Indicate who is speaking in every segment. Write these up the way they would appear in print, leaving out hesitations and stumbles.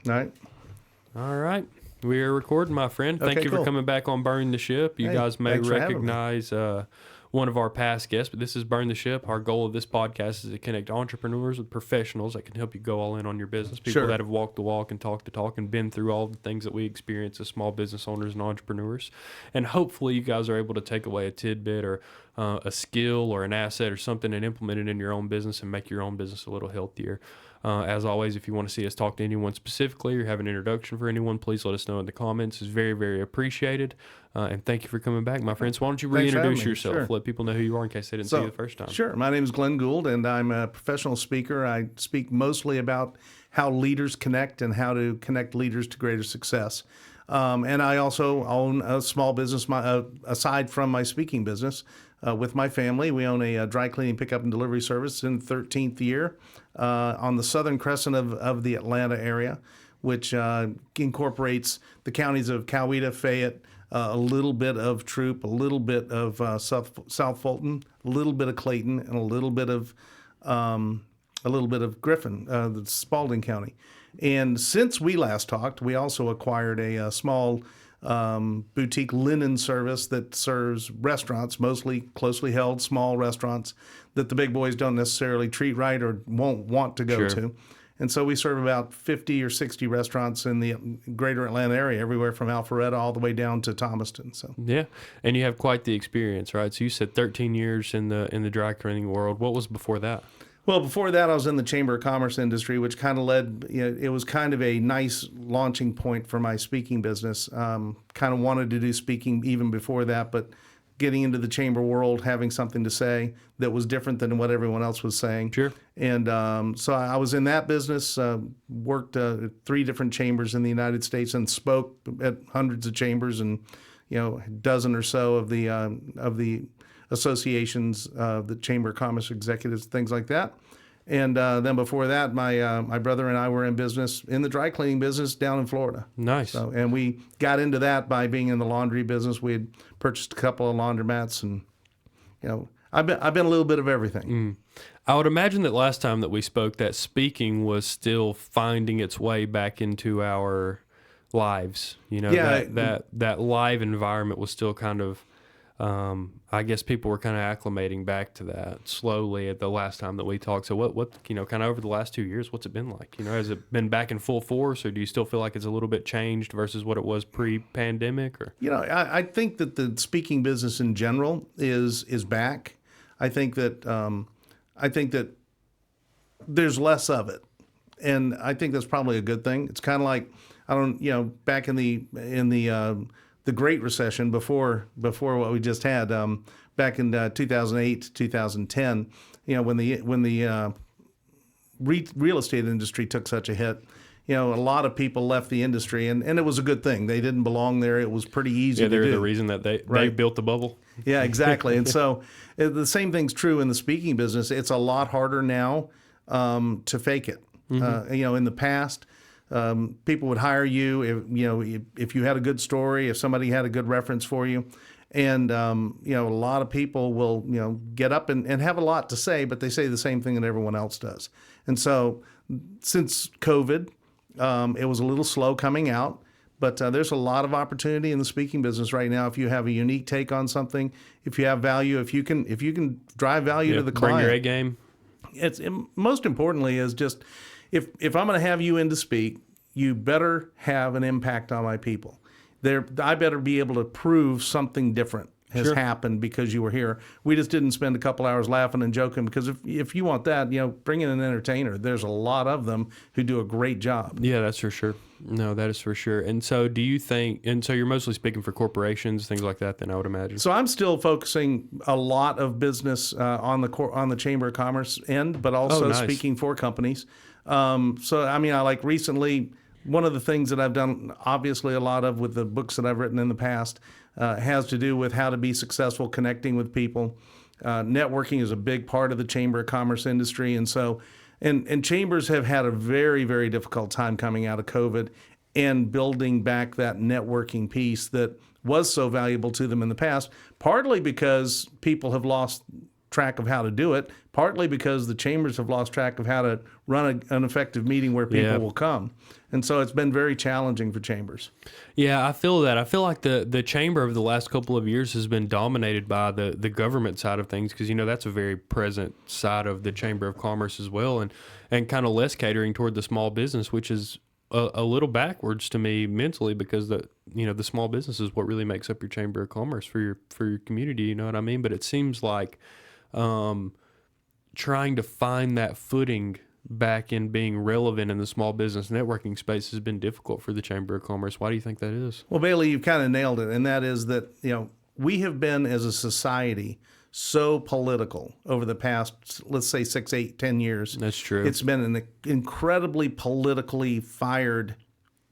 Speaker 1: All right.
Speaker 2: All right. We are recording, my friend. Thank
Speaker 1: Okay,
Speaker 2: you
Speaker 1: cool.
Speaker 2: for coming back on Burn the Ship. You
Speaker 1: Hey,
Speaker 2: guys may
Speaker 1: thanks for having me.
Speaker 2: recognize one of our past guests, but this is Burn the Ship. Our goal of this podcast is to connect entrepreneurs with professionals that can help you go all in on your business. People
Speaker 1: Sure.
Speaker 2: that have walked the walk and talked the talk and been through all the things that we experience as small business owners and entrepreneurs. And hopefully you guys are able to take away a tidbit or a skill or an asset or something and implement it in your own business and make your own business a little healthier. As always, if you want to see us talk to anyone specifically or have an introduction for anyone, please let us know in the comments. It's very, very appreciated. And thank you for coming back, my friends. Why don't you
Speaker 1: Thanks for having
Speaker 2: reintroduce
Speaker 1: me.
Speaker 2: yourself?
Speaker 1: Sure.
Speaker 2: Let people know who you are in case they didn't see you the first time.
Speaker 1: Sure. My name is Glen Gould, and I'm a professional speaker. I speak mostly about how leaders connect and how to connect leaders to greater success. And I also own a small business aside from my speaking business. With my family, we own a dry cleaning, pickup, and delivery service in the 13th year on the southern crescent of the Atlanta area, which incorporates the counties of Coweta, Fayette, a little bit of Troup, a little bit of South Fulton, a little bit of Clayton, and a little bit of Griffin, the Spalding County. And since we last talked, we also acquired a small boutique linen service that serves restaurants, mostly closely held small restaurants that the big boys don't necessarily treat right or won't want to go to. And so we serve about 50 or 60 restaurants in the greater Atlanta area, everywhere from Alpharetta all the way down to Thomaston. So
Speaker 2: Yeah, and you have quite the experience, right? So you said 13 years in the dry cleaning world. What was before that?
Speaker 1: Well, before that, I was in the Chamber of Commerce industry, which kind of led, it was kind of a nice launching point for my speaking business. Kind of wanted to do speaking even before that, but getting into the chamber world, having something to say that was different than what everyone else was saying.
Speaker 2: Sure.
Speaker 1: And so I was in that business, worked at 3 different chambers in the United States and spoke at hundreds of chambers and, a dozen or so of the associations, the Chamber of Commerce executives, things like that. And then before that, my brother and I were in business, in the dry cleaning business down in Florida.
Speaker 2: Nice.
Speaker 1: So, and we got into that by being in the laundry business. We had purchased a couple of laundromats, and I've been a little bit of everything.
Speaker 2: I would imagine that last time that we spoke, that speaking was still finding its way back into our lives. That live environment was still kind of. I guess people were kind of acclimating back to that slowly at the last time that we talked. So what kind of over the last 2 years, what's it been like? Has it been back in full force, or do you still feel like it's a little bit changed versus what it was pre-pandemic? Or
Speaker 1: I think that the speaking business in general is back. I think that there's less of it, and I think that's probably a good thing. It's kind of like back in the Great Recession before what we just had back in 2008 to 2010, when the real estate industry took such a hit, a lot of people left the industry, and it was a good thing. They didn't belong there. It was pretty easy to do.
Speaker 2: They're the reason that they built the bubble.
Speaker 1: Yeah, exactly. And so the same thing's true in the speaking business. It's a lot harder now to fake it. In the past, people would hire you if you had a good story, if somebody had a good reference for you, and a lot of people will get up and have a lot to say, but they say the same thing that everyone else does. And so since COVID, it was a little slow coming out, but there's a lot of opportunity in the speaking business right now. If you have a unique take on something, if you have value, if you can drive value to the client,
Speaker 2: bring your A game.
Speaker 1: Most importantly is just. If I'm going to have you in to speak, you better have an impact on my people. I better be able to prove something different has happened because you were here. We just didn't spend a couple hours laughing and joking, because if you want that, bring in an entertainer. There's a lot of them who do a great job.
Speaker 2: Yeah, that's for sure. No, that is for sure. And so do you think, and so you're mostly speaking for corporations, things like that, then I would imagine.
Speaker 1: So I'm still focusing a lot of business on the Chamber of Commerce end, but also speaking for companies. I like recently, one of the things that I've done obviously a lot of with the books that I've written in the past has to do with how to be successful connecting with people. Networking is a big part of the Chamber of Commerce industry. And so, and chambers have had a very, very difficult time coming out of COVID and building back that networking piece that was so valuable to them in the past, partly because people have lost track of how to do it, partly because the chambers have lost track of how to run an effective meeting where people will come. And so it's been very challenging for chambers.
Speaker 2: Yeah, I feel that. I feel like the chamber over the last couple of years has been dominated by the government side of things, because, that's a very present side of the Chamber of Commerce as well, and kind of less catering toward the small business, which is a little backwards to me mentally, because the small business is what really makes up your Chamber of Commerce for your community, you know what I mean? But it seems like trying to find that footing back in being relevant in the small business networking space has been difficult for the Chamber of Commerce. Why do you think that is?
Speaker 1: Well, Bailey, you've kind of nailed it, and that is that, we have been, as a society, so political over the past, let's say, 6, 8, 10 years.
Speaker 2: That's true.
Speaker 1: It's been an incredibly politically fired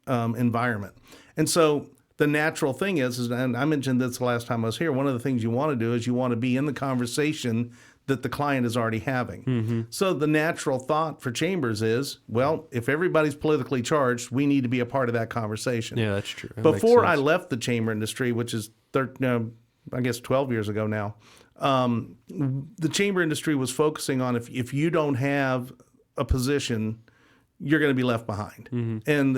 Speaker 1: environment. And so the natural thing is, and I mentioned this the last time I was here, one of the things you want to do is you want to be in the conversation that the client is already having. Mm-hmm. So the natural thought for chambers is, well, if everybody's politically charged, we need to be a part of that conversation.
Speaker 2: Yeah, that's true. That
Speaker 1: Before I left the chamber industry, which is 12 years ago now, the chamber industry was focusing on if you don't have a position, you're going to be left behind. Mm-hmm. And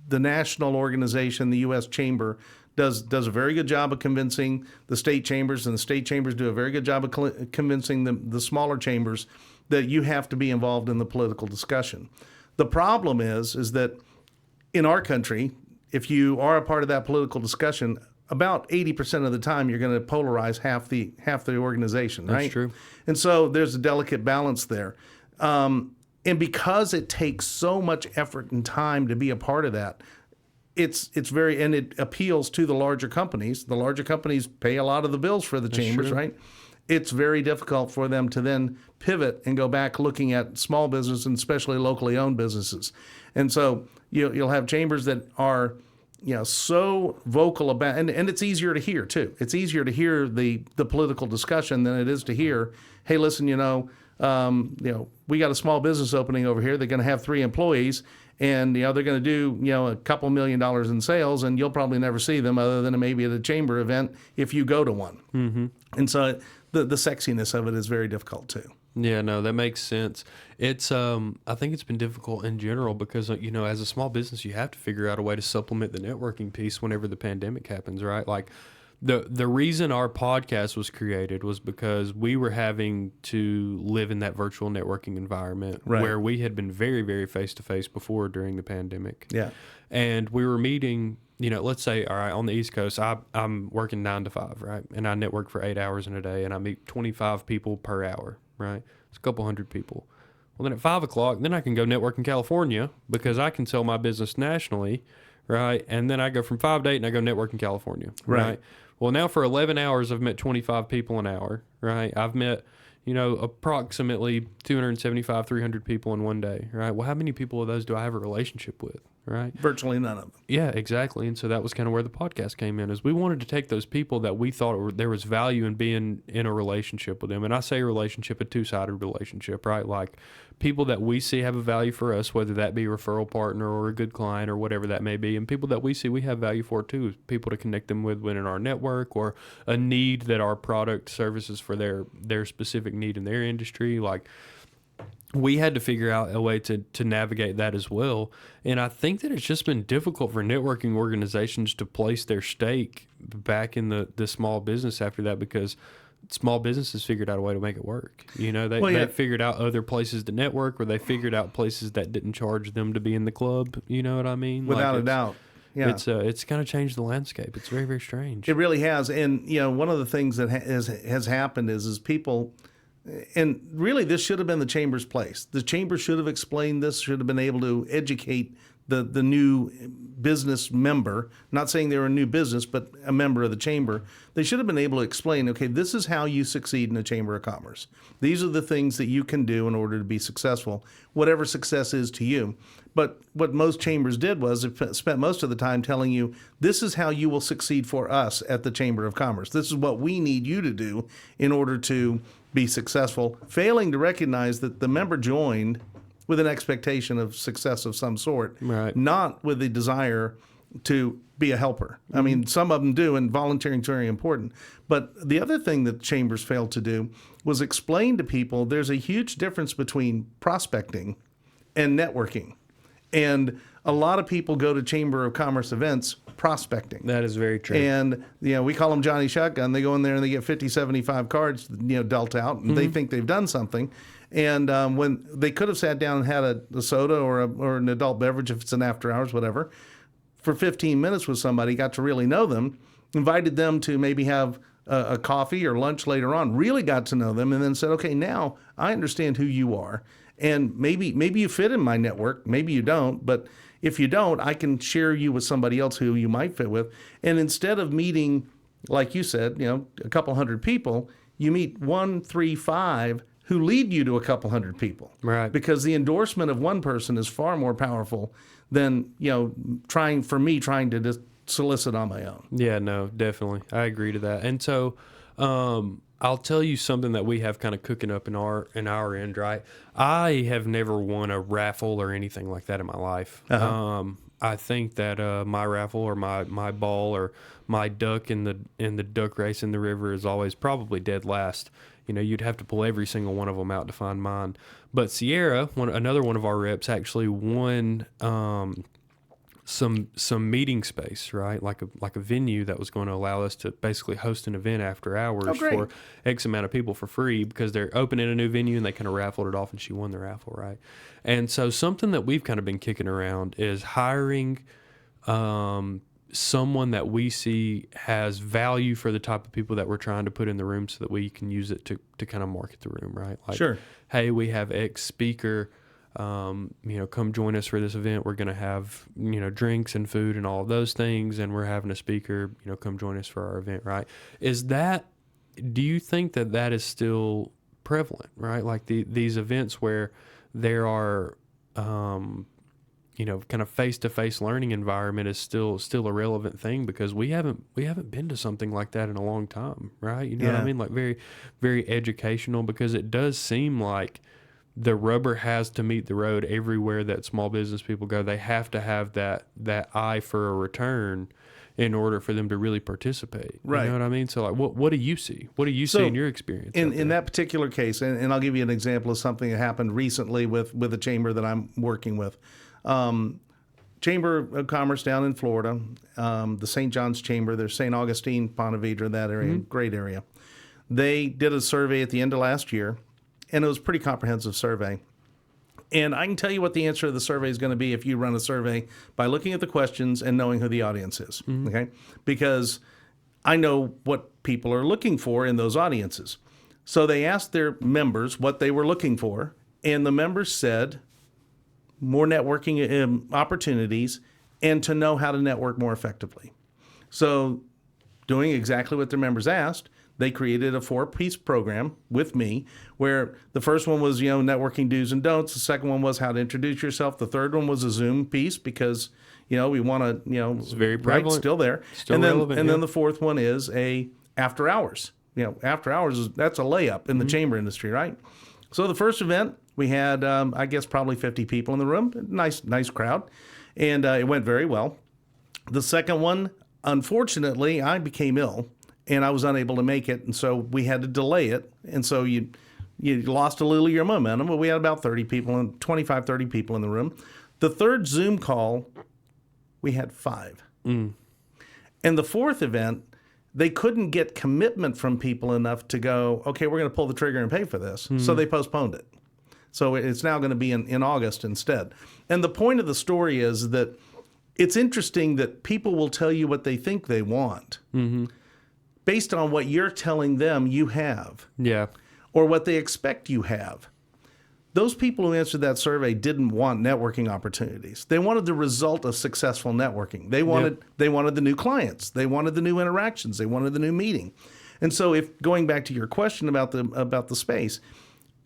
Speaker 1: the national organization, the U.S. Chamber, does a very good job of convincing the state chambers, and the state chambers do a very good job of convincing the smaller chambers that you have to be involved in the political discussion. The problem is that in our country, if you are a part of that political discussion, about 80% of the time you're going to polarize half the organization, right?
Speaker 2: That's true.
Speaker 1: And so there's a delicate balance there. And because it takes so much effort and time to be a part of that, it's very, and it appeals to the larger companies. The larger companies pay a lot of the bills for the chambers, right? It's very difficult for them to then pivot and go back looking at small business, and especially locally owned businesses. And so you'll have chambers that are, so vocal about, and it's easier to hear too. It's easier to hear the political discussion than it is to hear, hey, listen, we got a small business opening over here. They're going to have 3 employees, and they're going to do a couple $1 million in sales, and you'll probably never see them other than maybe at a chamber event if you go to one. Mm-hmm. And so the sexiness of it is very difficult too.
Speaker 2: Yeah, no, that makes sense. It's I think it's been difficult in general because as a small business, you have to figure out a way to supplement the networking piece whenever the pandemic happens, right? Like the reason our podcast was created was because we were having to live in that virtual networking environment where we had been very, very face-to-face before during the pandemic. Yeah. And we were meeting, let's say, all right, on the East Coast, I'm working 9 to 5, right? And I network for 8 hours in a day, and I meet 25 people per hour, right? It's a couple hundred people. Well, then at 5 o'clock, then I can go network in California because I can sell my business nationally, right? And then I go from 5 to 8 and I go network in California, right? Well, now for 11 hours, I've met 25 people an hour, right? I've met, approximately 275, 300 people in one day, right? Well, how many people of those do I have a relationship with, right?
Speaker 1: Virtually none of them.
Speaker 2: Yeah, exactly. And so that was kind of where the podcast came in, is we wanted to take those people that we thought there was value in being in a relationship with them. And I say a relationship, a 2-sided relationship, right? Like people that we see have a value for us, whether that be a referral partner or a good client or whatever that may be. And people that we see we have value for too, people to connect them with within our network, or a need that our product services for their specific need in their industry. Like we had to figure out a way to navigate that as well. And I think that it's just been difficult for networking organizations to place their stake back in the small business after that, because small businesses figured out a way to make it work. They figured out other places to network, or they figured out places that didn't charge them to be in the club. You know what I mean?
Speaker 1: Without a doubt. Yeah.
Speaker 2: It's kind of changed the landscape. It's very, very strange.
Speaker 1: It really has. And, one of the things that has happened is people, and really this should have been the chamber's place. The chamber should have explained this, should have been able to educate the new business member, not saying they were a new business, but a member of the chamber. They should have been able to explain, okay, this is how you succeed in a chamber of commerce. These are the things that you can do in order to be successful, whatever success is to you. But what most chambers did was it spent most of the time telling you, this is how you will succeed for us at the Chamber of Commerce. This is what we need you to do in order to be successful, failing to recognize that the member joined with an expectation of success of some sort, not with the desire to be a helper. Mm-hmm. I mean, some of them do, and volunteering is very important. But the other thing that chambers failed to do was explain to people there's a huge difference between prospecting and networking. And a lot of people go to Chamber of Commerce events prospecting.
Speaker 2: That is very true.
Speaker 1: And, we call them Johnny Shotgun. They go in there and they get 50, 75 cards, dealt out, and they think they've done something. And when they could have sat down and had a soda or an adult beverage, if it's an after hours, whatever, for 15 minutes with somebody, got to really know them, invited them to maybe have a coffee or lunch later on, really got to know them, and then said, okay, now I understand who you are. And maybe you fit in my network, maybe you don't, but if you don't, I can share you with somebody else who you might fit with. And instead of meeting, like you said, a couple hundred people, you meet 1, 3, 5 who lead you to a couple hundred people.
Speaker 2: Right.
Speaker 1: Because the endorsement of one person is far more powerful than, trying to just solicit on my own.
Speaker 2: Yeah, no, definitely. I agree to that. And so, I'll tell you something that we have kind of cooking up in our end, right? I have never won a raffle or anything like that in my life.
Speaker 1: Uh-huh.
Speaker 2: I think that my raffle or my ball or my duck in the duck race in the river is always probably dead last. You'd have to pull every single one of them out to find mine. But Sierra, another one of our reps, actually won some meeting space, right? Like a venue that was going to allow us to basically host an event after hours for X amount of people for free because they're opening a new venue and they kind of raffled it off and she won the raffle, right? And so something that we've kind of been kicking around is hiring someone that we see has value for the type of people that we're trying to put in the room so that we can use it to kind of market the room, right? Like,
Speaker 1: sure.
Speaker 2: Hey, we have X speaker, come join us for this event. We're going to have, drinks and food and all of those things. And we're having a speaker, come join us for our event, right? Do you think that is still prevalent, right? Like these events where there are, kind of face-to-face learning environment is still a relevant thing because we haven't been to something like that in a long time, right? You know what I mean? Like very, very educational because it does seem like the rubber has to meet the road everywhere that small business people go. They have to have that eye for a return in order for them to really participate.
Speaker 1: Right.
Speaker 2: You know what I mean? So like, what do you see? What do you see in your experience?
Speaker 1: In that particular case, and I'll give you an example of something that happened recently with a chamber that I'm working with. Chamber of Commerce down in Florida, the St. John's Chamber, there's St. Augustine, Ponte Vedra, that area, great area. They did a survey at the end of last year, and it was a pretty comprehensive survey. And I can tell you what the answer to the survey is going to be if you run a survey by looking at the questions and knowing who the audience is, okay? Because I know what people are looking for in those audiences. So they asked their members what they were looking for, and the members said more networking opportunities and to know how to network more effectively. So doing exactly what their members asked, they created a 4-piece program with me where the first one was, networking do's and don'ts. The second one was how to introduce yourself. The third one was a Zoom piece because, we want to,
Speaker 2: it's very prevalent.
Speaker 1: Right, still there.
Speaker 2: Still relevant.
Speaker 1: And then the fourth one is a after hours. After hours, that's a layup in the chamber industry, right? So the first event, we had, I guess, probably 50 people in the room. Nice crowd. And it went very well. The second one, unfortunately, I became ill. And I was unable to make it, and so we had to delay it. And so you lost a little of your momentum, but we had about 30 people, 25, 30 people in the room. The third Zoom call, we had 5. And the fourth event, they couldn't get commitment from people enough to go, okay, we're going to pull the trigger and pay for this. So they postponed it. So it's now going to be in August instead. And the point of the story is that it's interesting that people will tell you what they think they want. Based on what you're telling them you have.
Speaker 2: Yeah.
Speaker 1: Or what they expect you have. Those people who answered that survey didn't want networking opportunities. They wanted the result of successful networking. They wanted the new clients. They wanted the new interactions. They wanted the new meeting. And so if going back to your question about the space,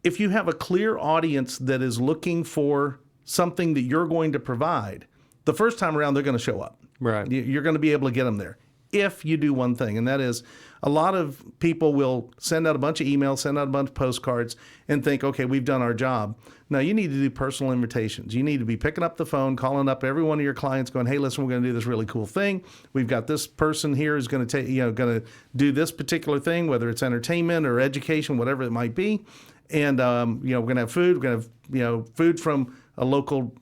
Speaker 1: if you have a clear audience that is looking for something that you're going to provide, the first time around they're going to show up.
Speaker 2: Right.
Speaker 1: You're going to be able to get them there. if you do one thing, and that is a lot of people will send out a bunch of emails, send out a bunch of postcards, and think, okay, we've done our job. No, you need to do personal invitations. You need to be picking up the phone, calling up every one of your clients, going, hey, listen, we're going to do this really cool thing. We've got this person here who's going to going to do this particular thing, whether it's entertainment or education, whatever it might be. And we're going to have food. We're going to have food from a local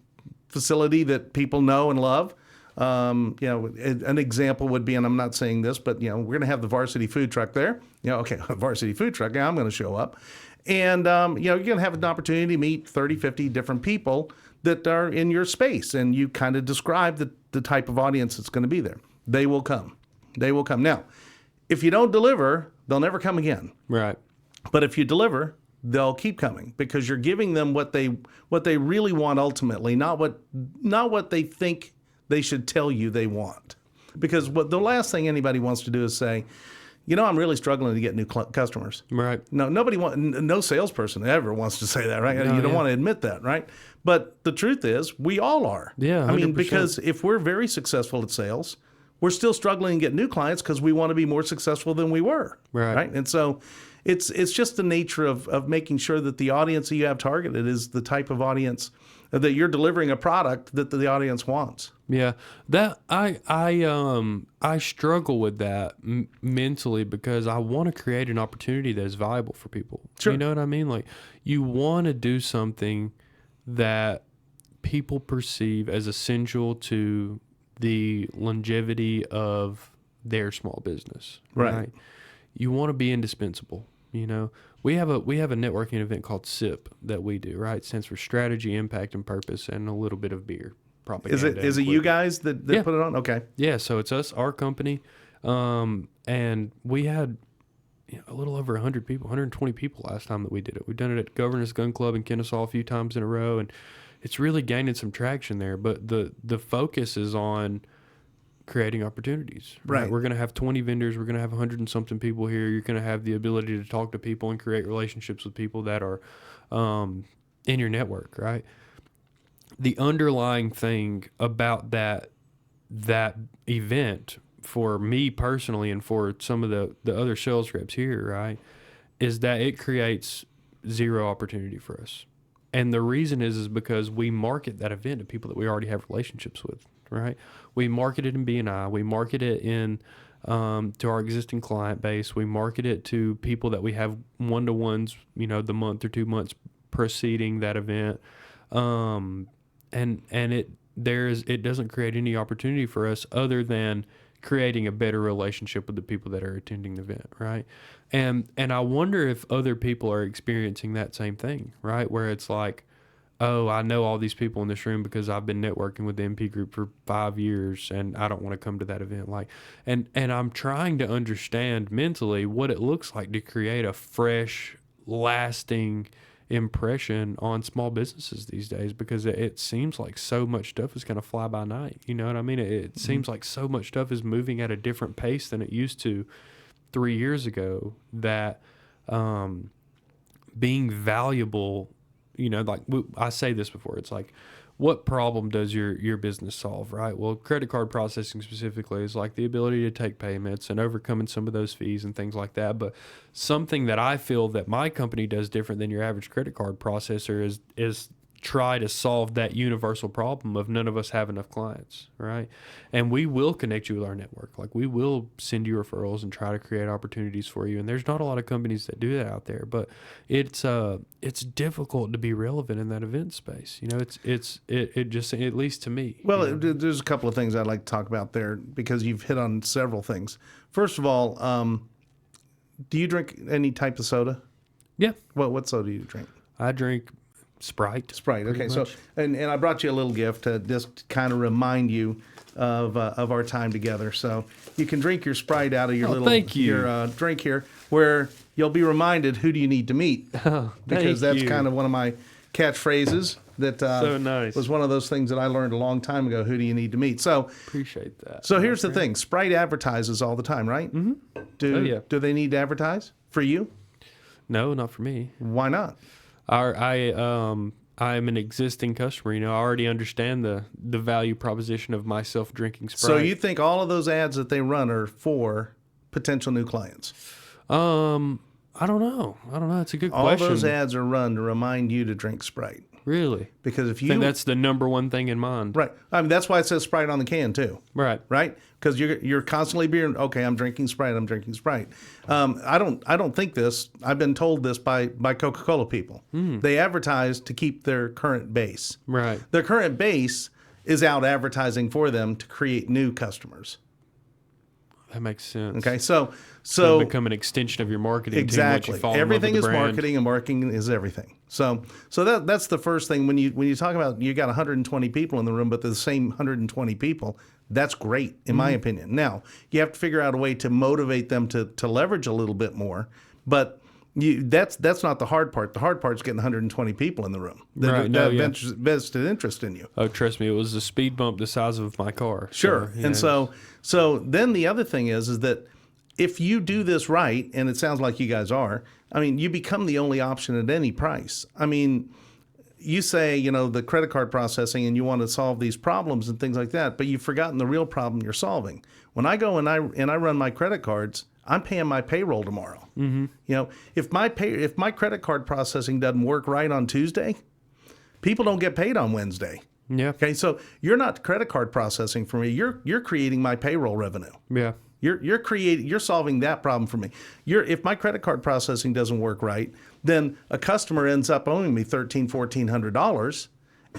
Speaker 1: facility that people know and love. An example would be, and I'm not saying this, but we're going to have the varsity food truck there. Okay, varsity food truck. Yeah, I'm going to show up, and you're going to have an opportunity to meet 30, 50 different people that are in your space, and you kind of describe the type of audience that's going to be there. They will come. They will come. Now, if you don't deliver, they'll never come again.
Speaker 2: Right.
Speaker 1: But if you deliver, they'll keep coming because you're giving them what they really want ultimately, not what they think they should tell you they want. Because the last thing anybody wants to do is say, I'm really struggling to get new customers.
Speaker 2: Right.
Speaker 1: No salesperson ever wants to say that, right? You don't want to admit that, right? But the truth is, we all are.
Speaker 2: Yeah, 100%.
Speaker 1: I mean, because if we're very successful at sales, we're still struggling to get new clients because we want to be more successful than we were.
Speaker 2: Right.
Speaker 1: And so it's just the nature of making sure that the audience that you have targeted is the type of audience that you're delivering a product that the audience wants.
Speaker 2: Yeah, that I struggle with that mentally because I want to create an opportunity that is valuable for people.
Speaker 1: Sure.
Speaker 2: You know what I mean? Like, you want to do something that people perceive as essential to the longevity of their small business.
Speaker 1: Right.
Speaker 2: You want to be indispensable. We have a networking event called SIP that we do, right? It stands for Strategy, Impact, and Purpose, and a little bit of beer. Propaganda.
Speaker 1: Is it you guys that put it on? Okay.
Speaker 2: Yeah, so it's us, our company, and we had a little over 100 people, 120 people last time that we did it. We've done it at Governor's Gun Club in Kennesaw a few times in a row, and it's really gaining some traction there. But the focus is on creating opportunities.
Speaker 1: Right.
Speaker 2: We're going to have 20 vendors. We're going to have 100 and something people here. You're going to have the ability to talk to people and create relationships with people that are in your network, right? The underlying thing about that event for me personally and for some of the other sales reps here, right, is that it creates zero opportunity for us. And the reason is because we market that event to people that we already have relationships with, right? We market it in B&I. We market it in to our existing client base. We market it to people that we have one-to-ones, the month or 2 months preceding that event. And it doesn't create any opportunity for us other than creating a better relationship with the people that are attending the event, right? And I wonder if other people are experiencing that same thing, right? Where it's like, oh, I know all these people in this room because I've been networking with the MP group for 5 years and I don't want to come to that event. And I'm trying to understand mentally what it looks like to create a fresh, lasting impression on small businesses these days, because it seems like so much stuff is going to fly by night. You know what I mean? It seems like so much stuff is moving at a different pace than it used to 3 years ago, that being valuable, I say this before, it's like, what problem does your business solve, right? Well, credit card processing specifically is like the ability to take payments and overcoming some of those fees and things like that. But something that I feel that my company does different than your average credit card processor is try to solve that universal problem of none of us have enough clients, right? And we will connect you with our network. Like, we will send you referrals and try to create opportunities for you. And there's not a lot of companies that do that out there, but it's difficult to be relevant in that event space. It just, at least to me.
Speaker 1: Well, there's a couple of things I'd like to talk about there because you've hit on several things. First of all, do you drink any type of soda?
Speaker 2: Yeah.
Speaker 1: What soda do you drink?
Speaker 2: I drink Sprite.
Speaker 1: Okay, so and I brought you a little gift to just kind of remind you of our time together. So you can drink your Sprite out of your your drink here, where you'll be reminded, who do you need to meet? Because that's kind of one of my catchphrases. That
Speaker 2: so nice.
Speaker 1: Was one of those things that I learned a long time ago. Who do you need to meet? So
Speaker 2: appreciate that.
Speaker 1: So here's the thing: Sprite advertises all the time, right? Mm-hmm. Do they need to advertise for you?
Speaker 2: No, not for me.
Speaker 1: Why not?
Speaker 2: I I'm an existing customer. I already understand the value proposition of myself drinking Sprite.
Speaker 1: So you think all of those ads that they run are for potential new clients?
Speaker 2: I don't know. It's a good
Speaker 1: All
Speaker 2: question.
Speaker 1: those ads are run to remind you to drink Sprite.
Speaker 2: Really?
Speaker 1: Because if
Speaker 2: I think that's the number one thing in mind.
Speaker 1: Right. I mean, that's why it says Sprite on the can too.
Speaker 2: Right.
Speaker 1: Right. Because you're constantly being, okay, I'm drinking Sprite. I don't think this. I've been told this by Coca-Cola people. They advertise to keep their current base.
Speaker 2: Right.
Speaker 1: Their current base is out advertising for them to create new customers.
Speaker 2: That makes sense.
Speaker 1: Okay. So
Speaker 2: become an extension of your marketing
Speaker 1: exactly.
Speaker 2: team. Once you fall
Speaker 1: Everything
Speaker 2: in love with
Speaker 1: is
Speaker 2: the brand.
Speaker 1: marketing, and marketing is everything. So that's the first thing when you talk about you got 120 people in the room, but the same 120 people. That's great in my opinion. Now you have to figure out a way to motivate them to leverage a little bit more, but. That's not the hard part. The hard part is getting 120 people in the room that have vested interest in you.
Speaker 2: Oh, trust me, it was a speed bump the size of my car.
Speaker 1: Sure. And so then the other thing is that if you do this right, and it sounds like you guys are, I mean, you become the only option at any price. I mean, you say, the credit card processing and you want to solve these problems and things like that, but you've forgotten the real problem you're solving. When I go and I run my credit cards, I'm paying my payroll tomorrow. Mm-hmm. If my credit card processing doesn't work right on Tuesday, people don't get paid on Wednesday.
Speaker 2: Yeah.
Speaker 1: Okay. So you're not credit card processing for me. You're creating my payroll revenue.
Speaker 2: Yeah.
Speaker 1: You're solving that problem for me. If my credit card processing doesn't work right, then a customer ends up owing me $1,400.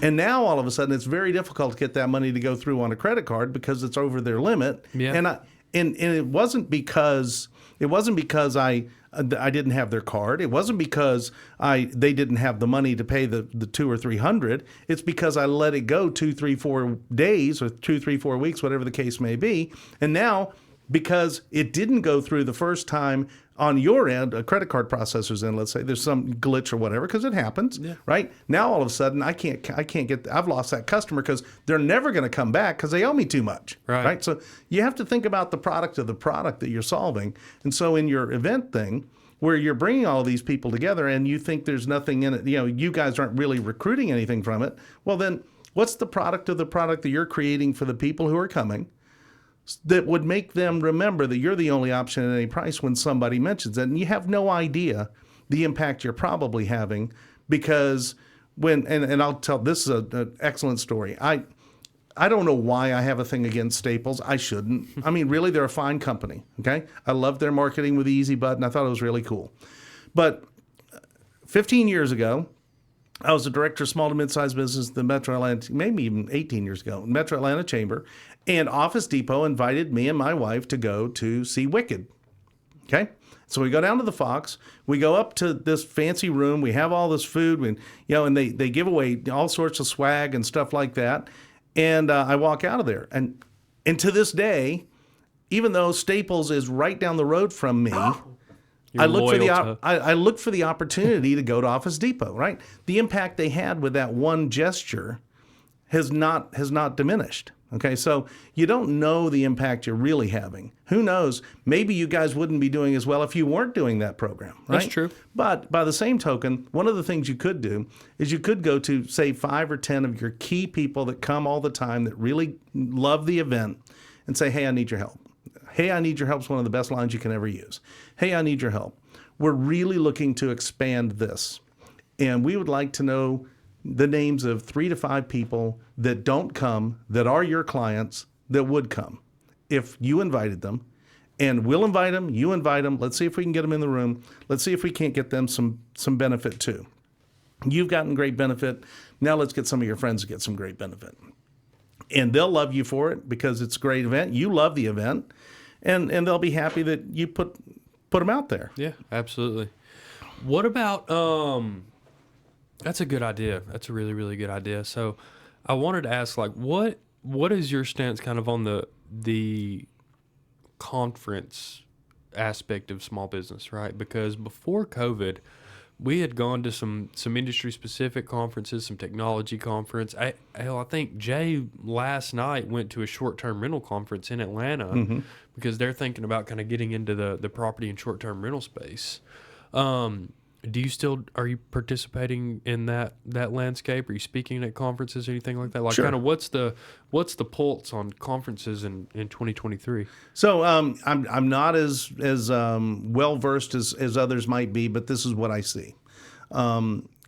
Speaker 1: And now all of a sudden it's very difficult to get that money to go through on a credit card because it's over their limit.
Speaker 2: Yeah.
Speaker 1: And it wasn't because I didn't have their card. It wasn't because they didn't have the money to pay the $200 or $300. It's because I let it go 2, 3, 4 days or 2, 3, 4 weeks, whatever the case may be. And now because it didn't go through the first time on your end, a credit card processor's end, let's say there's some glitch or whatever, because it happens, right? Now all of a sudden I've lost that customer because they're never going to come back because they owe me too much, right? So you have to think about the product of the product that you're solving. And so in your event thing, where you're bringing all these people together and you think there's nothing in it, you guys aren't really recruiting anything from it. Well, then what's the product of the product that you're creating for the people who are coming that would make them remember that you're the only option at any price when somebody mentions it? And you have no idea the impact you're probably having because and I'll tell, this is an excellent story. I don't know why I have a thing against Staples. I shouldn't. I mean, really, they're a fine company, okay? I love their marketing with the Easy Button. I thought it was really cool. But 15 years ago, I was the director of small to mid-sized business at the Metro Atlanta, maybe even 18 years ago, Metro Atlanta Chamber, and Office Depot invited me and my wife to go to see Wicked. Okay? So we go down to the Fox. We go up to this fancy room. We have all this food, and they give away all sorts of swag and stuff like that. And I walk out of there. And to this day, even though Staples is right down the road from me, I look for the opportunity to go to Office Depot, right? The impact they had with that one gesture has not diminished. Okay, so you don't know the impact you're really having. Who knows? Maybe you guys wouldn't be doing as well if you weren't doing that program, right?
Speaker 2: That's true.
Speaker 1: But by the same token, one of the things you could do is you could go to, say, 5 or 10 of your key people that come all the time that really love the event and say, hey, I need your help. Hey, I need your help is one of the best lines you can ever use. Hey, I need your help. We're really looking to expand this. And we would like to know the names of 3 to 5 people that don't come, that are your clients, that would come if you invited them. And we'll invite them, you invite them. Let's see if we can get them in the room. Let's see if we can't get them some benefit too. You've gotten great benefit. Now let's get some of your friends to get some great benefit. And they'll love you for it because it's a great event. You love the event. And they'll be happy that you put them out there.
Speaker 2: Yeah, absolutely. What about that's a good idea. That's a really, really good idea. So I wanted to ask, like, what is your stance kind of on the conference aspect of small business, right? Because before COVID, we had gone to some industry-specific conferences, some technology conference. I think Jay last night went to a short-term rental conference in Atlanta because they're thinking about kind of getting into the property and short-term rental space. Are you participating in that landscape? Are you speaking at conferences or anything like that? Like,
Speaker 1: Sure.
Speaker 2: kind of what's the pulse on conferences in 2023?
Speaker 1: So I'm not as well versed as others might be, but this is what I see.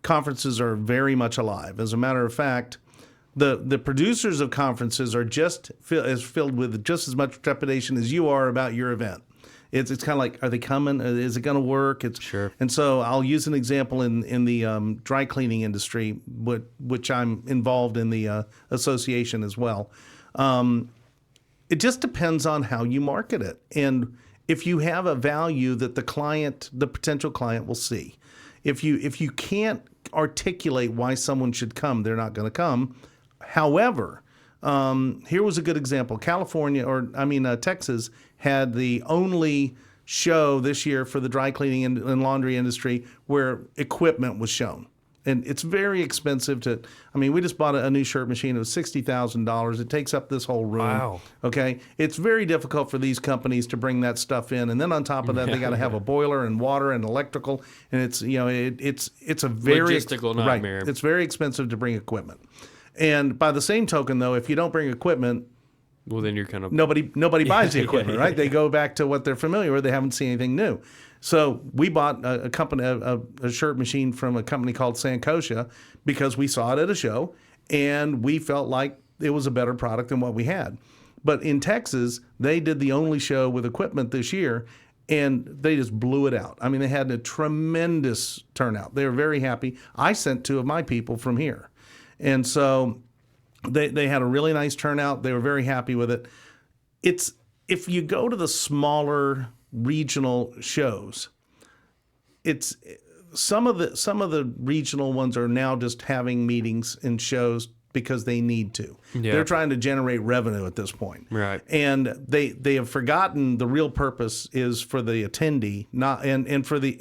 Speaker 1: Conferences are very much alive. As a matter of fact, the producers of conferences are filled with just as much trepidation as you are about your event. It's kind of like, are they coming? Is it going to work?
Speaker 2: Sure.
Speaker 1: And so I'll use an example in the dry cleaning industry, which I'm involved in the association as well. It just depends on how you market it, and if you have a value that the potential client will see. If you can't articulate why someone should come, they're not going to come. However, here was a good example. Texas had the only show this year for the dry cleaning and laundry industry where equipment was shown. And it's very expensive we just bought a new shirt machine. It was $60,000. It takes up this whole room.
Speaker 2: Wow.
Speaker 1: Okay. It's very difficult for these companies to bring that stuff in. And then on top of that, they got to have a boiler and water and electrical. And it's a very
Speaker 2: logistical nightmare.
Speaker 1: Right. It's very expensive to bring equipment. And by the same token, though, if you don't bring equipment,
Speaker 2: well, then you're kind of
Speaker 1: nobody buys the equipment, right? They go back to what they're familiar with. They haven't seen anything new. So we bought a shirt machine from a company called Sankosha because we saw it at a show and we felt like it was a better product than what we had. But in Texas, they did the only show with equipment this year, and they just blew it out. They had a tremendous turnout. They were very happy. I sent 2 of my people from here. And so they had a really nice turnout. They were very happy with it. If you go to the smaller regional shows, it's some of the regional ones are now just having meetings and shows because they need to.
Speaker 2: Yeah.
Speaker 1: They're trying to generate revenue at this point.
Speaker 2: Right.
Speaker 1: And they have forgotten the real purpose is for the attendee, not and for the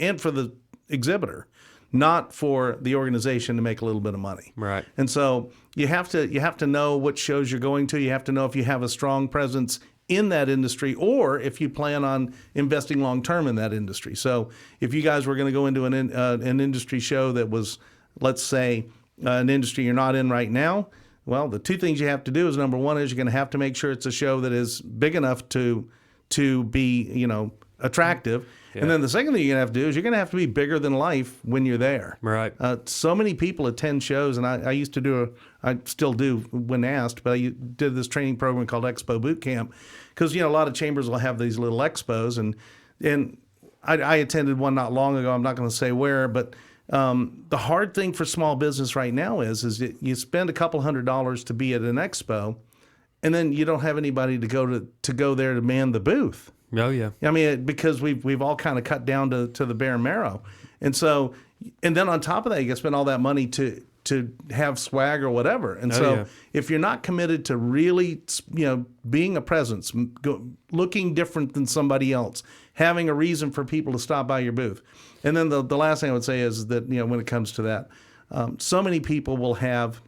Speaker 1: exhibitor, not for the organization to make a little bit of money.
Speaker 2: Right.
Speaker 1: And so you have to know what shows you're going to. You have to know if you have a strong presence in that industry or if you plan on investing long term in that industry. So if you guys were going to go into an industry show that was, let's say, an industry you're not in right now, well, the 2 things you have to do is, number one is you're going to have to make sure it's a show that is big enough to be, attractive. Yeah. And then the second thing you're going to have to do is you're going to have to be bigger than life when you're there.
Speaker 2: Right.
Speaker 1: So many people attend shows, and I used to I still do when asked, but I did this training program called Expo Boot Camp because, a lot of chambers will have these little expos, and I attended one not long ago. I'm not going to say where, but the hard thing for small business right now is that you spend a couple $100 to be at an expo, and then you don't have anybody to go there to man the booth.
Speaker 2: Oh yeah.
Speaker 1: Because we've all kind of cut down to the bare marrow, and then on top of that, you got to spend all that money to have swag or whatever. And if you're not committed to really, being a presence, looking different than somebody else, having a reason for people to stop by your booth, and then the last thing I would say is that when it comes to that, so many people will have.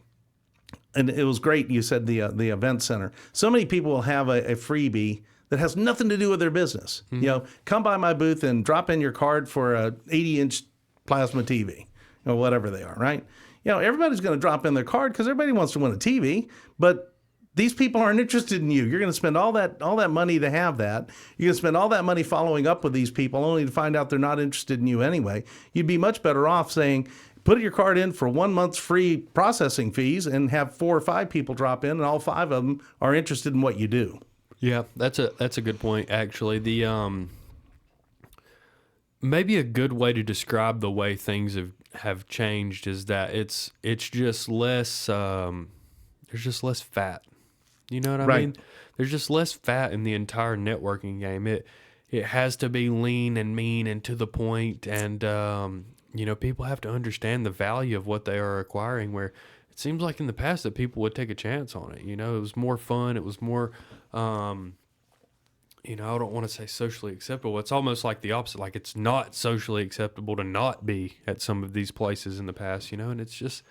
Speaker 1: And it was great you said the event center. So many people will have a freebie that has nothing to do with their business. Mm-hmm. Come by my booth and drop in your card for a 80-inch plasma TV, or whatever they are, right? Everybody's going to drop in their card because everybody wants to win a TV, but these people aren't interested in you. You're going to spend all that money to have that. You're going to spend all that money following up with these people only to find out they're not interested in you anyway. You'd be much better off saying, put your card in for 1 month's free processing fees and have 4 or 5 people drop in, and all 5 of them are interested in what you do.
Speaker 2: Yeah, that's a good point, actually. The maybe a good way to describe the way things have changed is that it's just less there's just less fat. You know what I mean? There's just less fat in the entire networking game. It has to be lean and mean and to the point, and people have to understand the value of what they are acquiring, where it seems like in the past that people would take a chance on it. It was more fun. It was more, I don't want to say socially acceptable. It's almost like the opposite. Like, it's not socially acceptable to not be at some of these places in the past, and it's just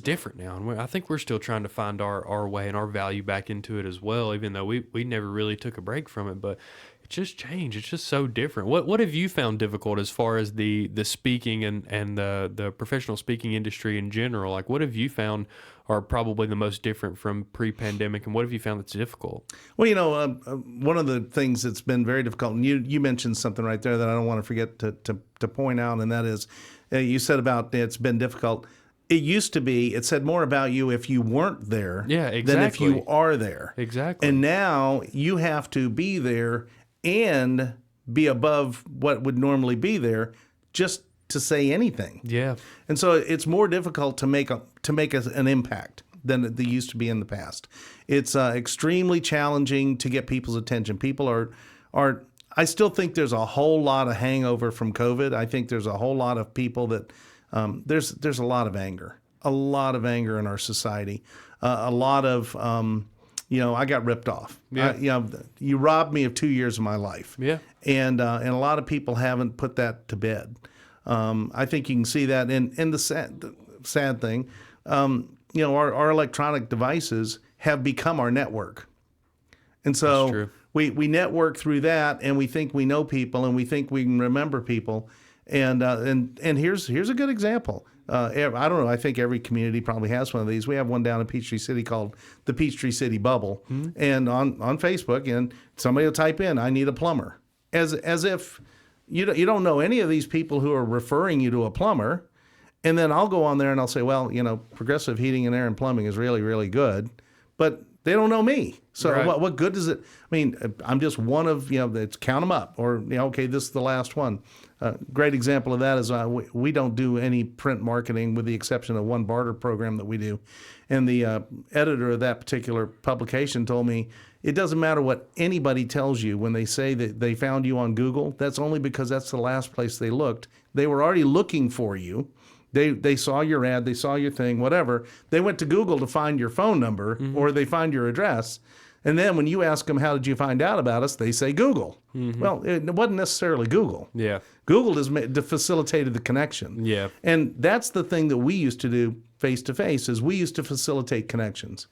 Speaker 2: different now. And I think we're still trying to find our way and our value back into it as well, even though we never really took a break from it. But It just changed. It's just so different. What have you found difficult as far as the speaking and the professional speaking industry in general? Like, what have you found are probably the most different from pre-pandemic, and what have you found that's difficult?
Speaker 1: Well, one of the things that's been very difficult, and you mentioned something right there that I don't want to forget to point out, and that is, you said about it's been difficult. It used to be, it said more about you if you weren't there than if you are there.
Speaker 2: Exactly.
Speaker 1: And now you have to be there and be above what would normally be there just to say anything.
Speaker 2: Yeah.
Speaker 1: And so it's more difficult to make an impact than it used to be in the past. It's extremely challenging to get people's attention. People are I still think there's a whole lot of hangover from COVID. I think there's a whole lot of people that there's a lot of anger in our society. A lot of I got ripped off.
Speaker 2: Yeah.
Speaker 1: You robbed me of 2 years of my life.
Speaker 2: Yeah.
Speaker 1: And a lot of people haven't put that to bed. I think you can see that. And the sad thing, our electronic devices have become our network. And so we network through that, and we think we know people, and we think we can remember people. And here's a good example. I don't know. I think every community probably has one of these. We have one down in Peachtree City called the Peachtree City Bubble, and on Facebook, and somebody will type in, "I need a plumber," as if you don't know any of these people who are referring you to a plumber, and then I'll go on there and I'll say, well, Progressive Heating and Air and Plumbing is really, really good, but they don't know me. So
Speaker 2: right.
Speaker 1: what good does it? I mean, I'm just one of it's count them up, or okay, this is the last one. Great example of that is we don't do any print marketing with the exception of one barter program that we do. And the editor of that particular publication told me, it doesn't matter what anybody tells you when they say that they found you on Google. That's only because that's the last place they looked. They were already looking for you. They saw your ad, they saw your thing, whatever. They went to Google to find your phone number or they find your address. And then when you ask them, how did you find out about us? They say Google. Well, it wasn't necessarily Google.
Speaker 2: Yeah.
Speaker 1: Google has facilitated the connection.
Speaker 2: Yeah.
Speaker 1: And that's the thing that we used to do face-to-face is we used to facilitate connections.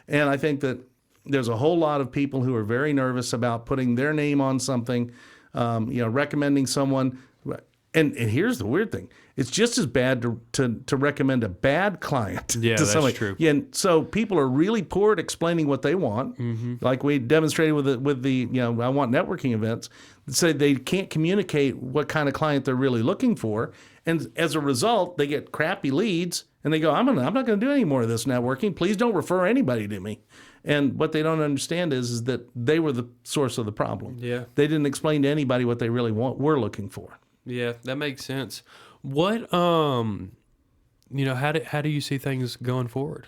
Speaker 1: And I think that there's a whole lot of people who are very nervous about putting their name on something, recommending someone. And here's the weird thing. It's just as bad to recommend a bad client to somebody.
Speaker 2: That's true.
Speaker 1: Yeah, and so people are really poor at explaining what they want. Like we demonstrated with the I want networking events. So they can't communicate what kind of client they're really looking for. And as a result, they get crappy leads and they go, I'm not going to do any more of this networking. Please don't refer anybody to me. And what they don't understand is that they were the source of the problem.
Speaker 2: Yeah.
Speaker 1: They didn't explain to anybody what they really were looking for.
Speaker 2: Yeah, that makes sense. What how do you see things going forward?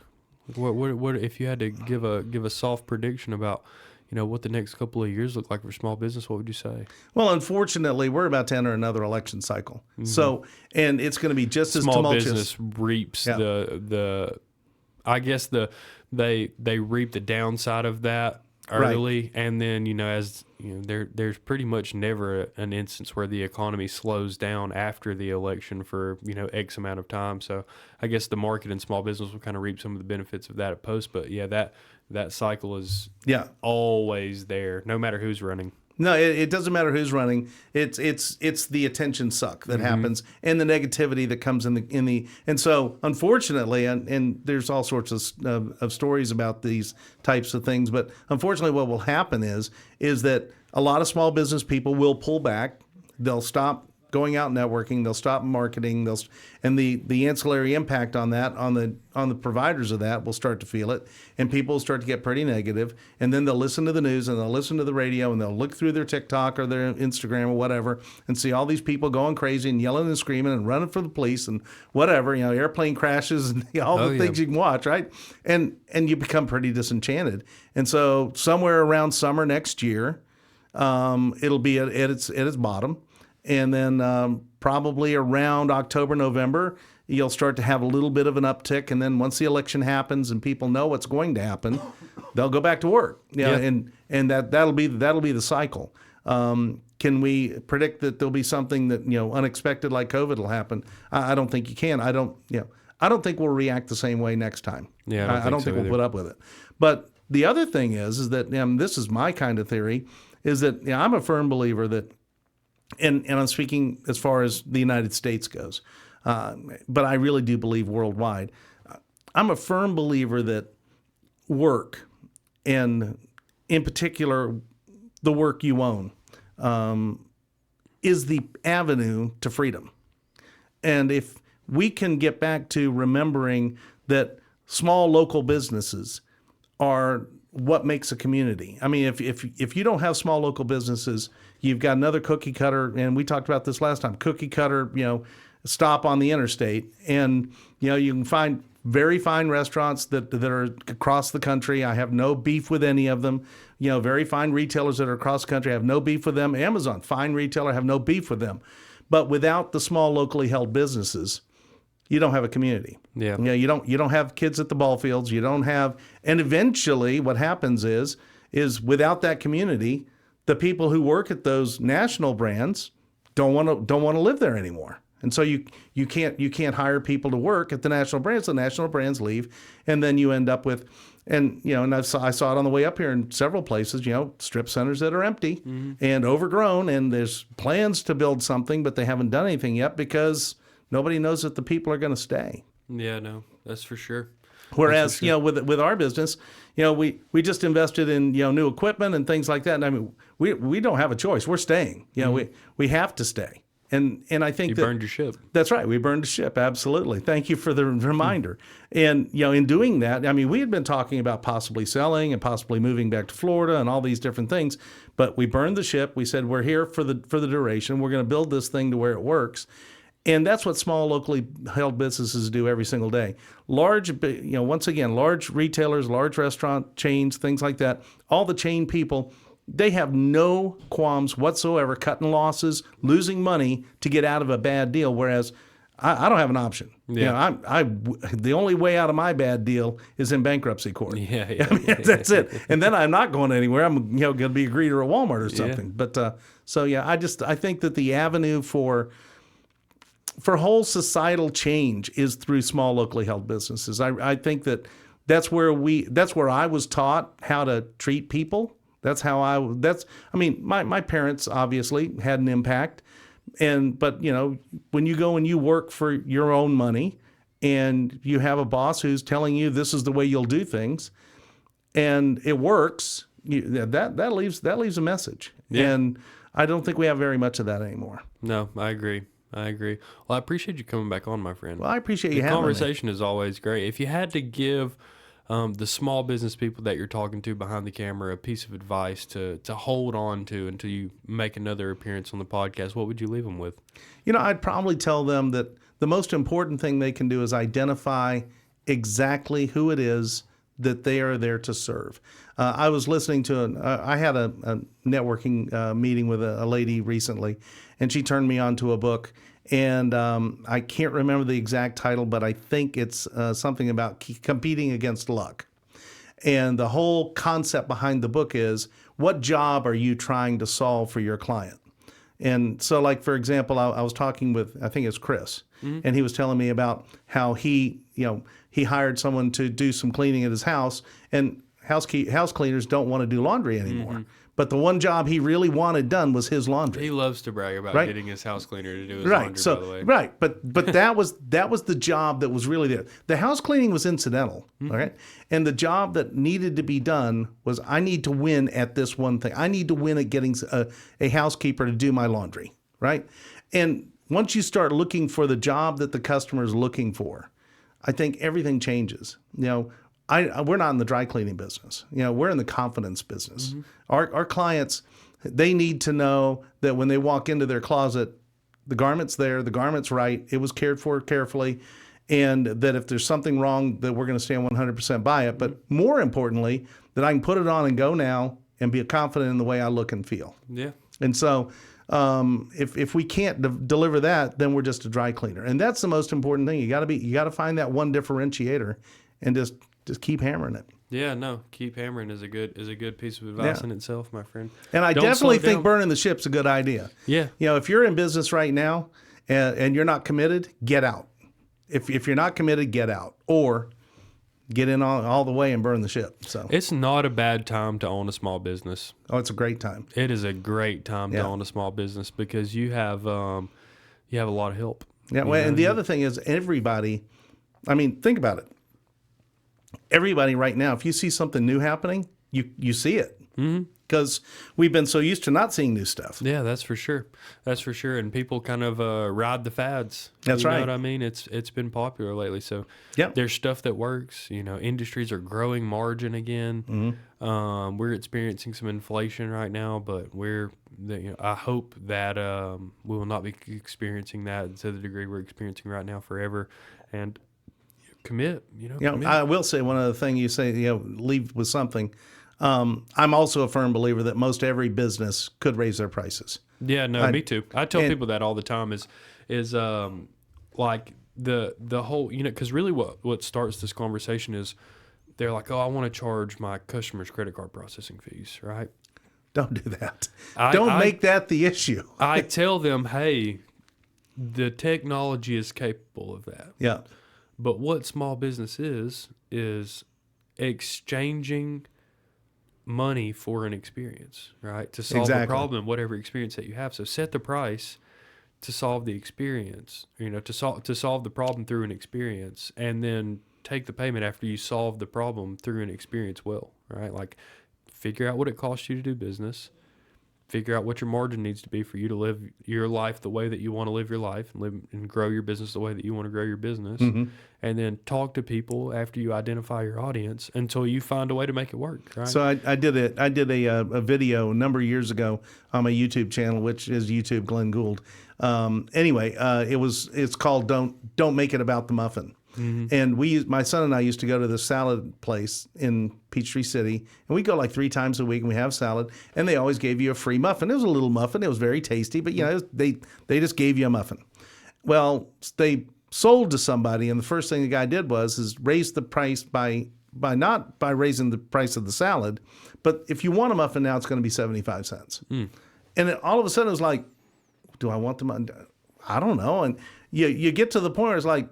Speaker 2: What if you had to give a soft prediction about what the next couple of years look like for small business? What would you say?
Speaker 1: Well, unfortunately, we're about to enter another election cycle. So, and it's going to be just as tumultuous.
Speaker 2: Small business reaps they reap the downside of that early, right. And then as there's pretty much never an instance where the economy slows down after the election for X amount of time. So I guess the market and small business will kind of reap some of the benefits of that at post. But yeah, that cycle is always there, no matter who's running.
Speaker 1: No, it doesn't matter who's running. It's the attention suck that happens and the negativity that comes in the and so unfortunately and there's all sorts of stories about these types of things, but unfortunately what will happen is that a lot of small business people will pull back. They'll stop going out networking, they'll stop marketing, and the ancillary impact on that on the providers of that will start to feel it, and people will start to get pretty negative, and then they'll listen to the news and they'll listen to the radio and they'll look through their TikTok or their Instagram or whatever and see all these people going crazy and yelling and screaming and running for the police and whatever, airplane crashes and all the things you can watch, right? And you become pretty disenchanted. And so somewhere around summer next year, it'll be at its bottom. And then probably around October, November, you'll start to have a little bit of an uptick. And then once the election happens and people know what's going to happen, they'll go back to work. And that'll be the cycle. Can we predict that there'll be something that unexpected like COVID will happen? I don't think you can. I don't think we'll react the same way next time.
Speaker 2: Yeah,
Speaker 1: I don't think we'll put up with it. But the other thing is that this is my kind of theory. is that I'm a firm believer that, and I'm speaking as far as the United States goes, but I really do believe worldwide. I'm a firm believer that work, and in particular, the work you own, is the avenue to freedom. And if we can get back to remembering that small local businesses are what makes a community. I mean, if you don't have small local businesses, you've got another cookie cutter, and we talked about this last time, cookie cutter, stop on the interstate. And, you can find very fine restaurants that are across the country. I have no beef with any of them. Very fine retailers that are across the country. I have no beef with them. Amazon, fine retailer, I have no beef with them. But without the small locally held businesses, you don't have a community.
Speaker 2: Yeah.
Speaker 1: You don't have kids at the ball fields. You don't have, and eventually what happens is without that community, the people who work at those national brands don't want to live there anymore. And so you can't hire people to work at the national brands. The national brands leave, and then you end up with, and I saw it on the way up here in several places. Strip centers that are empty and overgrown, and there's plans to build something, but they haven't done anything yet because nobody knows that the people are going to stay.
Speaker 2: Yeah, no, that's for sure.
Speaker 1: Whereas, with our business, we just invested in, new equipment and things like that. And I mean, we don't have a choice. We're staying. We have to stay. And I think
Speaker 2: you burned your ship.
Speaker 1: That's right. We burned the ship. Absolutely. Thank you for the reminder. And, in doing that, I mean, we had been talking about possibly selling and possibly moving back to Florida and all these different things, but we burned the ship. We said, we're here for the duration. We're going to build this thing to where it works. And that's what small locally held businesses do every single day. Large, once again, large retailers, large restaurant chains, things like that, all the chain people, they have no qualms whatsoever cutting losses, losing money to get out of a bad deal, whereas I don't have an option.
Speaker 2: Yeah.
Speaker 1: The only way out of my bad deal is in bankruptcy court.
Speaker 2: Yeah.
Speaker 1: I mean, that's it. And then I'm not going anywhere. I'm going to be a greeter at Walmart or something.
Speaker 2: Yeah.
Speaker 1: But I think that the avenue for whole societal change is through small locally held businesses. I think that's where I was taught how to treat people. That's how my parents obviously had an impact. But when you go and you work for your own money and you have a boss who's telling you this is the way you'll do things and it works, that leaves a message. Yeah. And I don't think we have very much of that anymore.
Speaker 2: No, I agree. Well, I appreciate you coming back on, my friend.
Speaker 1: Well, I appreciate you having me.
Speaker 2: The conversation is always great. If you had to give the small business people that you're talking to behind the camera a piece of advice to hold on to until you make another appearance on the podcast, what would you leave them with?
Speaker 1: I'd probably tell them that the most important thing they can do is identify exactly who it is that they are there to serve. I was listening to I had a networking meeting with a lady recently, and she turned me on to a book. And I can't remember the exact title, but I think it's something about competing against luck. And the whole concept behind the book is, what job are you trying to solve for your client? And so, like, for example, I was talking with, I think it's Chris, and he was telling me about how he hired someone to do some cleaning at his house, and house cleaners don't want to do laundry anymore. But the one job he really wanted done was his laundry.
Speaker 2: He loves to brag about getting his house cleaner to do his
Speaker 1: right.
Speaker 2: laundry,
Speaker 1: So,
Speaker 2: by the way.
Speaker 1: Right. But that was the job that was really there. The house cleaning was incidental. All right. And the job that needed to be done was, I need to win at this one thing. I need to win at getting a housekeeper to do my laundry. Right. And once you start looking for the job that the customer is looking for, I think everything changes. We're not in the dry cleaning business. We're in the confidence business. Our clients, they need to know that when they walk into their closet, the garment's there, the garment's right, it was cared for carefully, and that if there's something wrong, that we're going to stand 100% by it. But more importantly, that I can put it on and go now and be confident in the way I look and feel.
Speaker 2: Yeah.
Speaker 1: And so if we can't deliver that, then we're just a dry cleaner. And that's the most important thing. You got to find that one differentiator and just keep hammering it.
Speaker 2: Yeah, no, keep hammering is a good piece of advice in itself, my friend.
Speaker 1: And I definitely think burning the ship's a good idea.
Speaker 2: Yeah.
Speaker 1: If you're in business right now and you're not committed, get out. If you're not committed, get out. Or get in all the way and burn the ship. So
Speaker 2: it's not a bad time to own a small business.
Speaker 1: oh, it's a great time.
Speaker 2: It is a great time to own a small business because you have a lot of help.
Speaker 1: Yeah, well, and the other thing is everybody. I mean, think about it. Everybody right now, if you see something new happening, you see it. Because we've been so used to not seeing new stuff.
Speaker 2: Yeah, that's for sure. That's for sure. And people kind of ride the fads.
Speaker 1: That's
Speaker 2: right.
Speaker 1: You
Speaker 2: know what I mean? It's been popular lately. So
Speaker 1: yep.
Speaker 2: There's stuff that works. You know, industries are growing margin again. We're experiencing some inflation right now, but I hope that we will not be experiencing that to the degree we're experiencing right now forever. And commit. Commit.
Speaker 1: I will say one other thing. You say leave with something. I'm also a firm believer that most every business could raise their prices.
Speaker 2: Yeah, no, me too. I tell people that all the time is like the whole, because really what starts this conversation is they're like, oh, I want to charge my customers credit card processing fees, right?
Speaker 1: Don't do that. Don't make that the issue.
Speaker 2: I tell them, hey, the technology is capable of that.
Speaker 1: Yeah.
Speaker 2: But what small business is exchanging money for an experience, right? To solve a problem, whatever experience that you have. So set the price to solve the experience, to solve the problem through an experience, and then take the payment after you solve the problem through an experience well, right? Like figure out what it costs you to do business, figure out what your margin needs to be for you to live your life the way that you want to live your life and live and grow your business the way that you want to grow your business. And then talk to people after you identify your audience until you find a way to make it work. Right.
Speaker 1: So I did a video a number of years ago on my YouTube channel, which is YouTube Glen Gould. It's called Don't Make It About the Muffin. And my son and I used to go to the salad place in Peachtree City, and we go like 3 times a week, and we have salad, and they always gave you a free muffin. It was a little muffin. It was very tasty, but they just gave you a muffin. Well, they sold to somebody, and the first thing the guy did was raise the price by not by raising the price of the salad, but if you want a muffin now, it's going to be 75 cents. And then all of a sudden it was like, do I want the muffin? I don't know. And you get to the point where it's like,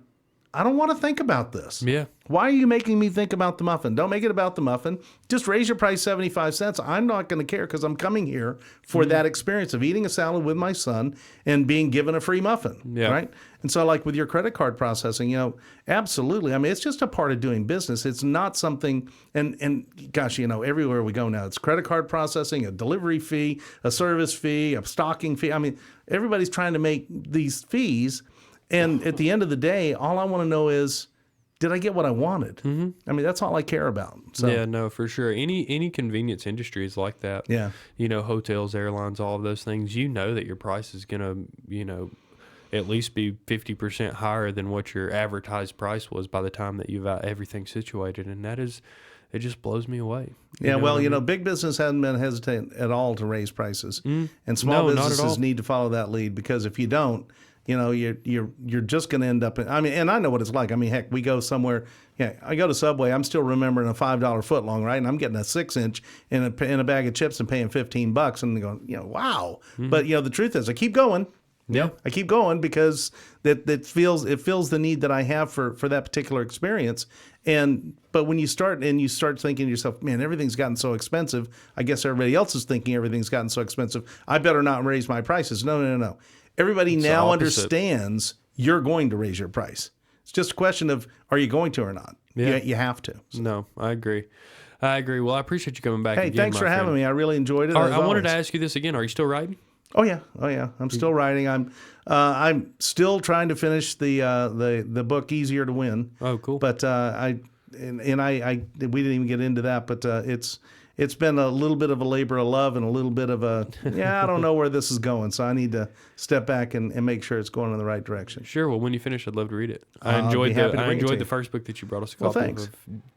Speaker 1: I don't want to think about this.
Speaker 2: Yeah.
Speaker 1: Why are you making me think about the muffin? Don't make it about the muffin. Just raise your price 75 cents. I'm not going to care because I'm coming here for that experience of eating a salad with my son and being given a free muffin.
Speaker 2: Yeah.
Speaker 1: Right? And so like with your credit card processing, absolutely. I mean, it's just a part of doing business. It's not something, and gosh, everywhere we go now, it's credit card processing, a delivery fee, a service fee, a stocking fee. I mean, everybody's trying to make these fees. And at the end of the day, all I want to know is, did I get what I wanted? I mean, that's all I care about. So,
Speaker 2: yeah, no, for sure. Any convenience industry is like that.
Speaker 1: Yeah.
Speaker 2: Hotels, airlines, all of those things, that your price is going to, at least be 50% higher than what your advertised price was by the time that you've got everything situated. And it just blows me away.
Speaker 1: Big business hasn't been hesitant at all to raise prices. And small businesses need to follow that lead, because if you don't, you're just going to end up. And I know what it's like. I mean, heck, we go somewhere. Yeah, I go to Subway. I'm still remembering a $5 footlong, right? And I'm getting a 6-inch in a bag of chips and paying $15, and going, wow. But the truth is, I keep going.
Speaker 2: Yeah,
Speaker 1: I keep going because it fills the need that I have for that particular experience. But when you start thinking to yourself, man, everything's gotten so expensive. I guess everybody else is thinking everything's gotten so expensive. I better not raise my prices. No. Everybody now understands you're going to raise your price. It's just a question of, are you going to or not?
Speaker 2: Yeah.
Speaker 1: You have to. So.
Speaker 2: No, I agree. Well, I appreciate you coming back.
Speaker 1: Hey,
Speaker 2: again,
Speaker 1: thanks for having me. I really enjoyed it.
Speaker 2: I wanted to ask you this again. Are you still writing?
Speaker 1: Oh yeah. I'm still writing. I'm still trying to finish the book Easier to Win.
Speaker 2: Oh, cool.
Speaker 1: But we didn't even get into that. But it's been a little bit of a labor of love and a little bit of a I don't know where this is going. So I need to step back and make sure it's going in the right direction.
Speaker 2: Sure. Well, when you finish, I'd love to read it. I enjoyed the first book that you brought us a copy of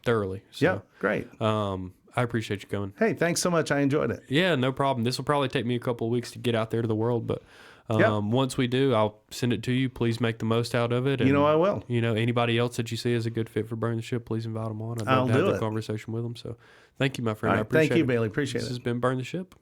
Speaker 2: thoroughly. So,
Speaker 1: yeah, great.
Speaker 2: I appreciate you coming.
Speaker 1: Hey, thanks so much. I enjoyed it.
Speaker 2: Yeah, no problem. This will probably take me a couple of weeks to get out there to the world, but once we do, I'll send it to you. Please make the most out of it. And,
Speaker 1: I will.
Speaker 2: Anybody else that you see as a good fit for Burn the Ship, please invite them on. I'd love to have a conversation with them. So thank you, my friend.
Speaker 1: Right,
Speaker 2: I appreciate it.
Speaker 1: Thank you, Bailey. Appreciate it.
Speaker 2: This has been Burn the Ship.